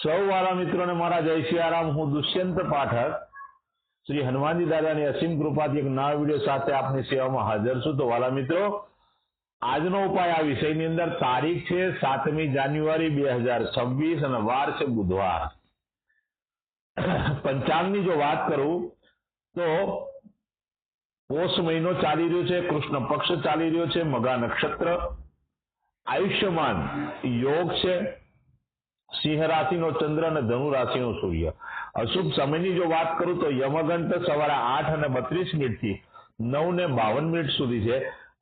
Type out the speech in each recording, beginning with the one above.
સૌ વાલા મિત્રોને મારા જય સિયારામ। હું દુષ્યંત પાઠક શ્રી હનુમાનજી દાદાની અસીમ કૃપાથી એક નવા વિડીયો સાથે આપની સેવામાં હાજર છું। તો વાલા મિત્રો, આજનો ઉપાય આ વિષયની અંદર તારીખ છે 7મી જાન્યુઆરી 2026 અને વાર છે બુધવાર। પંચાંગની જો વાત કરું તો પોષ મહિનો ચાલી રહ્યો છે, કૃષ્ણ પક્ષ ચાલી રહ્યો છે, મઘા નક્ષત્ર, આયુષ્યમાન યોગ છે, સિંહ રાશિનો ચંદ્ર અને ધનુ રાશિનો સૂર્ય। અશુભ સમયની જો વાત કરું તો યમઘંટ સવારે 8:32 થી 9:52 સુધી છે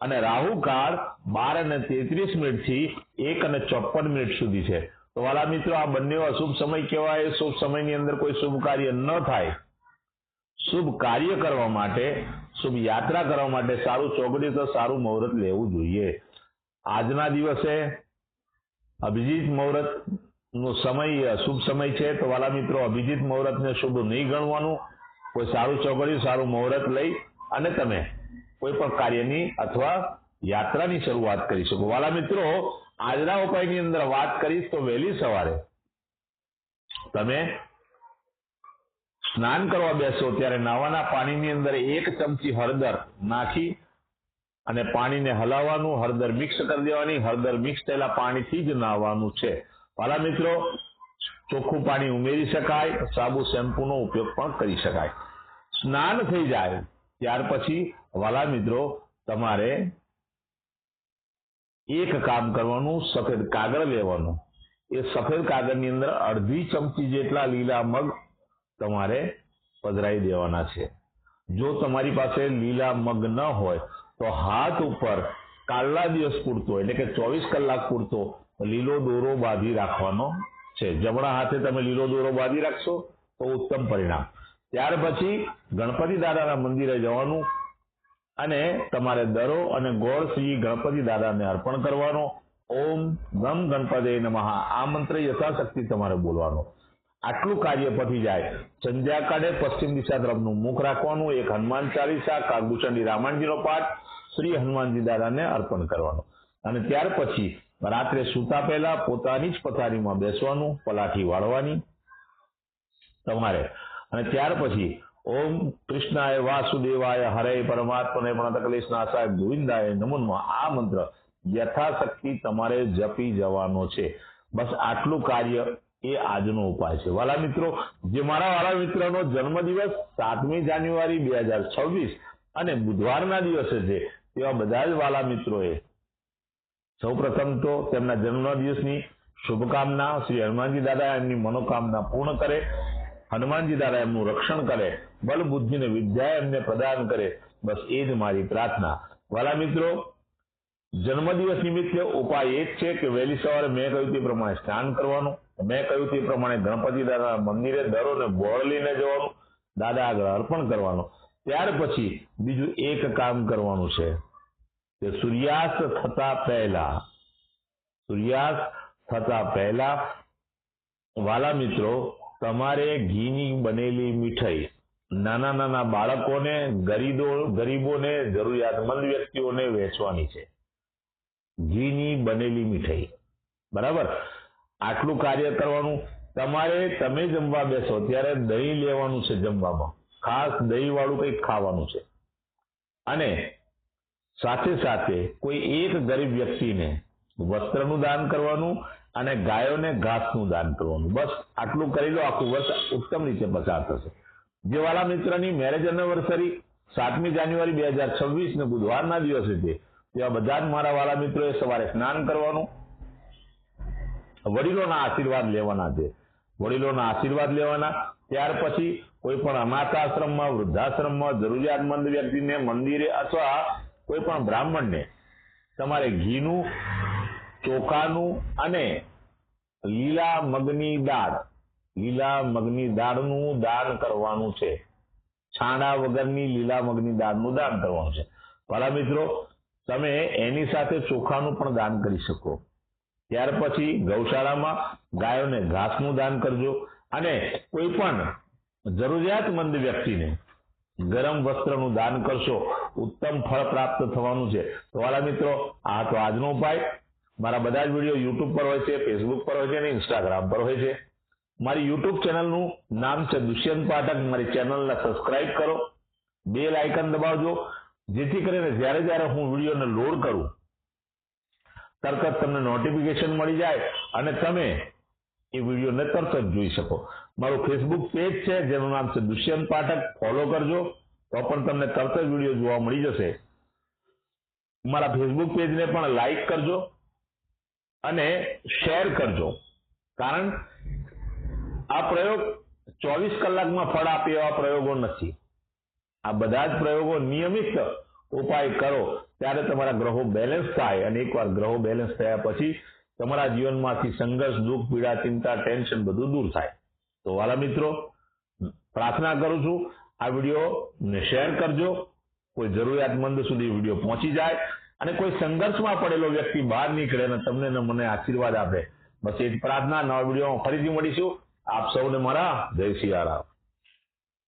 અને રાહુ કાળ 12:33 થી 1:54 સુધી છે। તો વાલા મિત્રો, આ બંને અશુભ સમય કહેવાય। શુભ સમયની અંદર કોઈ શુભ કાર્ય ન થાય। શુભ કાર્ય કરવા માટે, શુભ યાત્રા કરવા માટે સારું ચોકડી તો સારું મુહૂર્ત લેવું જોઈએ। આજના દિવસે અભિજીત મુહૂર્ત નો સમય શુભ સમય છે। તો વાલા મિત્રો, અભિજીત મુહૂર્તને શુભ નહીં ગણવાનું। કોઈ સારું ચોકડી સારું મુહૂર્ત લઈ અને તમે કોઈ પણ કાર્યની અથવા યાત્રાની શરૂઆત કરી શકો। વાલા મિત્રો, આજના ઉપાયની અંદર વાત કરીશ તો વહેલી સવારે તમે સ્નાન કરવા બેસો ત્યારે નાવાના પાણીની અંદર 1 ચમચી હળદર નાખી અને પાણીને હલાવવાનું, હળદર મિક્સ કરી દેવાની। હળદર મિક્સ થયેલા પાણીથી જ નાહવાનું છે। વાલા મિત્રો, ચોખ્ખું પાણી ઉમેરી શકાય, સાબુ શેમ્પૂનો ઉપયોગ પણ કરી શકાય। સ્નાન થઈ જાય ત્યાર પછી વાલા મિત્રો, તમારે એક કામ કરવાનું, સફેદ કાગળ લેવાનું। એ સફેદ કાગળની અંદર 1/2 ચમચી જેટલા લીલા મગ તમારે પધરાવી દેવાના છે। જો તમારી પાસે લીલા મગ ન હોય તો હાથ ઉપર કાલના દિવસ પૂરતો એટલે કે 24 કલાક પૂરતો લીલો દોરો બાંધી રાખવાનો છે। જમણા હાથે તમે લીલો દોરો બાંધી રાખશો તો ઉત્તમ પરિણામ। ત્યાર પછી ગણપતિ દાદાના મંદિરે જવાનું અને તમારે દરો અને ગોળ શ્રી ગણપતિ દાદાને અર્પણ કરવાનો। ઓમ ગમ ગણપતે નમઃ આ મંત્ર યથાશક્તિ તમારે બોલવાનો। આટલું કાર્ય પતી જાય સંધ્યાકાળે પશ્ચિમ દિશા તરફનું મુખ રાખવાનું। એક હનુમાન ચાલીસા, કાગભૂષણી રામાયણજીનો પાઠ શ્રી હનુમાનજી દાદાને અર્પણ કરવાનો અને ત્યાર પછી રાત્રે સૂતા પહેલા પોતાની જ પથારીમાં બેસવાનું, પલાઠી વાળવાની તમારે અને ત્યાર પછી ઓમ કૃષ્ણાય વાસુદેવાય હરે પરમાત્મને પ્રણતક્લેશનાશાય ગોવિંદાય નમો નમઃ આ મંત્ર યથાશક્તિ તમારે જપી જવાનો છે। બસ આટલું કાર્ય એ આજનો ઉપાય છે। વાલા મિત્રો, જે મારા વાલા મિત્રનો જન્મદિવસ 7મી જાન્યુઆરી 2026 અને બુધવારના દિવસે છે તેવા બધા જ વાલા મિત્રોએ સૌપ્રથમ તો તેમના જન્મદિવસની શુભકામના। શ્રી હનુમાનજી દાદા એમની મનોકામના પૂર્ણ કરે, હનુમાનજી દાદા એમનું રક્ષણ કરે, બલ બુદ્ધિ ને વિદ્યા એમને પ્રદાન કરે, બસ એ જ મારી પ્રાર્થના। વાલા મિત્રો, જન્મદિવસ નિમિત્તે ઉપાય એ જ છે કે વહેલી સવારે મેં કહ્યું તે પ્રમાણે સ્નાન કરવાનું, મેં કહ્યું તે પ્રમાણે ગણપતિ દાદાના મંદિરે દરો ને ગોળ લઈને જવાનું, દાદા આગળ અર્પણ કરવાનું। ત્યાર પછી બીજું એક કામ કરવાનું છે કે સૂર્યાસ્ત થતા પહેલા વાલા મિત્રો, તમારે ઘીની બનેલી મીઠાઈ નાના નાના બાળકોને, ગરીબોને, જરૂરિયાતમંદ વ્યક્તિઓને વેચવાની છે। ઘીની બનેલી મીઠાઈ, બરાબર? આટલું કાર્ય કરવાનું। તમારે તમે જમવા બેસો ત્યારે દહીં લેવાનું છે જમવામાં, ખાસ દહીં વાળું કંઈક ખાવાનું છે અને સાથે સાથે કોઈ એક ગરીબ વ્યક્તિને વસ્ત્રનું દાન કરવાનું અને ગાયોને ઘાસનું દાન કરવાનું। બસ આટલું કરી લો, આખું વર્ષ ઉત્તમ રીતે પસાર થશે। જે વાલા મિત્રની મેરેજ એનિવર્સરી 7મી જાન્યુઆરી 2026 ને બુધવારના દિવસે છે તેવા બધા જ મારા વાલા મિત્રોએ સવારે સ્નાન કરવાનું, વડીલોના આશીર્વાદ લેવાના છે, વડીલોના આશીર્વાદ લેવાના। ત્યાર પછી કોઈ પણ અનાથ આશ્રમમાં, વૃદ્ધાશ્રમમાં જરૂરિયાતમંદ વ્યક્તિને, મંદિરે અથવા કોઈ પણ બ્રાહ્મણને તમારે ઘીનું, ચોખાનું અને લીલા મગની દાળનું દાન કરવાનું છે। છાણા વગરની લીલા મગની દાળનું દાન કરવાનું છે। વાલા મિત્રો, તમે એની સાથે ચોખાનું પણ દાન કરી શકો। ત્યાર પછી ગૌશાળામાં ગાયોને ઘાસનું દાન કરજો અને કોઈ પણ જરૂરિયાતમંદ વ્યક્તિને ગરમ વસ્ત્રનું દાન કરશો, ઉત્તમ ફળ પ્રાપ્ત થવાનું છે। તો વાલા મિત્રો, આ તો આજનો ઉપાય। મારા બધા જ વિડીયો યુટ્યુબ પર હોય છે, ફેસબુક પર હોય છે અને ઇન્સ્ટાગ્રામ પર હોય છે। મારી યુટ્યુબ ચેનલનું નામ છે દુષ્યંત પાઠક. મારી ચેનલને સબસ્ક્રાઇબ કરો, બેલ આઇકન દબાવજો, જેથી કરીને જ્યારે જ્યારે હું વિડીયોને લોડ કરું તરત જ તમને નોટિફિકેશન મળી જાય અને તમે એ વિડીયોને તરત જ જોઈ શકો. મારું ફેસબુક પેજ છે જેનું નામ છે દુષ્યંત પાઠક, ફોલો કરજો તો પણ તમને તરત જ વિડીયો જોવા મળી જશે. મારા ફેસબુક પેજને પણ લાઈક કરજો અને શેર કરજો, કારણ આ પ્રયોગ 24 કલાકમાં ફળ આપે એવા પ્રયોગો નથી. આ બધા જ પ્રયોગો નિયમિત ઉપાય કરો ત્યારે તમારા ગ્રહો બેલેન્સ થાય, અને એકવાર ગ્રહો બેલેન્સ થયા પછી તમારા જીવનમાંથી સંઘર્ષ, દુઃખ, પીડા, ચિંતા, ટેન્શન બધું દૂર થાય. તો વાલા મિત્રો, પ્રાર્થના કરું છું આ વિડીયોને શેર કરજો, કોઈ જરૂરિયાતમંદ સુધી વિડીયો પહોંચી જાય અને કોઈ સંઘર્ષમાં પડેલો વ્યક્તિ બહાર નીકળે અને તમને ને મને આશીર્વાદ આપે. બસ એ જ પ્રાર્થના. નવા વિડીયોમાં ફરીથી મળીશું. આપ સૌને મારા જય સિયારામ.